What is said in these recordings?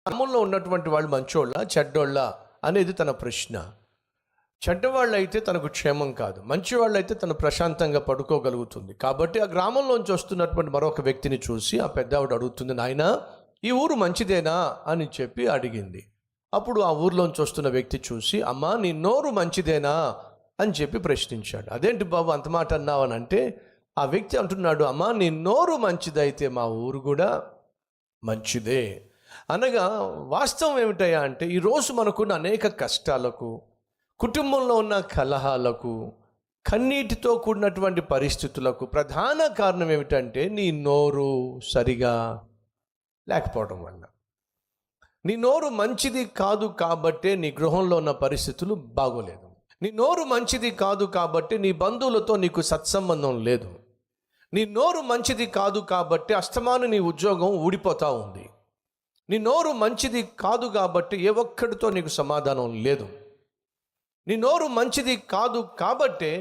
గ్రామంలో ఉన్నటువంటి వాళ్ళు మంచోళ్ళ చెడ్డోళ్ళ అనేది తన ప్రశ్న. చెడ్డవాళ్ళు అయితే తనకు క్షేమం కాదు, మంచివాళ్ళు అయితే తను ప్రశాంతంగా పడుకోగలుగుతుంది. కాబట్టి ఆ గ్రామంలోంచి వస్తున్నటువంటి మరొక వ్యక్తిని చూసి ఆ పెద్దావిడ అడుగుతుంది, నాయన ఈ ఊరు మంచిదేనా అని చెప్పి అడిగింది. అప్పుడు ఆ ఊర్లోంచి వస్తున్న వ్యక్తి చూసి, అమ్మా నీ నోరు మంచిదేనా అని చెప్పి ప్రశ్నించాడు. అదేంటి బాబు అంత మాట అన్నావని అంటే, ఆ వ్యక్తి అంటున్నాడు, అమ్మా నీ నోరు మంచిదైతే మా ఊరు కూడా మంచిదే. అనగా వాస్తవం ఏమిటయ్యా అంటే, ఈరోజు మనకున్న అనేక కష్టాలకు, కుటుంబంలో ఉన్న కలహాలకు, కన్నీటితో కూడినటువంటి పరిస్థితులకు ప్రధాన కారణం ఏమిటంటే నీ నోరు సరిగా లేకపోవడం వల్ల. నీ నోరు మంచిది కాదు కాబట్టే నీ గృహంలో ఉన్న పరిస్థితులు బాగోలేదు. నీ నోరు మంచిది కాదు కాబట్టి నీ బంధువులతో నీకు సత్సంబంధం లేదు. నీ నోరు మంచిది కాదు కాబట్టి అస్తమాను నీ ఉద్యోగం ఊడిపోతూ ఉంది. నీ నోరు మంచిది కాదు కాబట్టి ఏ ఒక్కడితో నీకు సమాధానం లేదు. నీ నోరు మంచిది కాదు కాబట్టే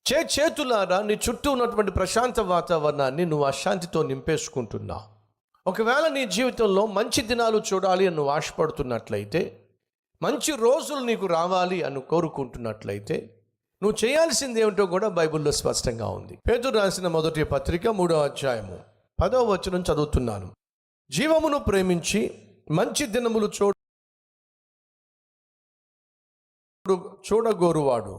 చేతులారా నీ చుట్టూ ఉన్నటువంటి ప్రశాంత వాతావరణాన్ని నువ్వు అశాంతితో నింపేసుకుంటున్నావు. ఒకవేళ నీ జీవితంలో మంచి దినాలు చూడాలి అని నువ్వు ఆశపడుతున్నట్లయితే, మంచి రోజులు నీకు రావాలి అని కోరుకుంటున్నట్లయితే, నువ్వు చేయాల్సింది ఏమిటో కూడా బైబిల్లో స్పష్టంగా ఉంది. పేతురు రాసిన మొదటి పత్రిక 3వ అధ్యాయము 10వ వచనం చదువుతున్నాను. జీవమును ప్రేమించి మంచి దినములు చూడగోరువాడు.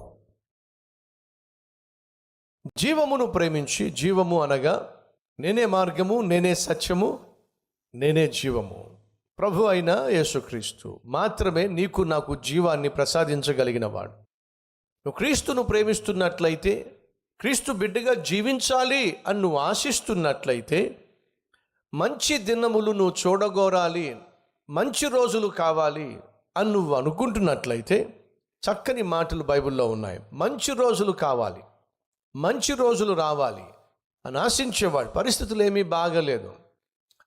జీవమును ప్రేమించి, జీవము అనగా నేనే మార్గము, నేనే సత్యము, నేనే జీవము, ప్రభు అయిన యేసుక్రీస్తు మాత్రమే నీకు నాకు జీవాన్ని ప్రసాదించగలిగిన వాడు. నువ్వు క్రీస్తును ప్రేమిస్తున్నట్లయితే, క్రీస్తు బిడ్డగా జీవించాలి అని నువ్వు ఆశిస్తున్నట్లయితే, మంచి దినములు నువ్వు చూడగోరాలి, మంచి రోజులు కావాలి అని నువ్వు అనుకుంటున్నట్లయితే, చక్కని మాటలు బైబిల్లో ఉన్నాయి. మంచి రోజులు కావాలి, మంచి రోజులు రావాలి అని ఆశించేవాడు. పరిస్థితులు ఏమీ బాగలేదు,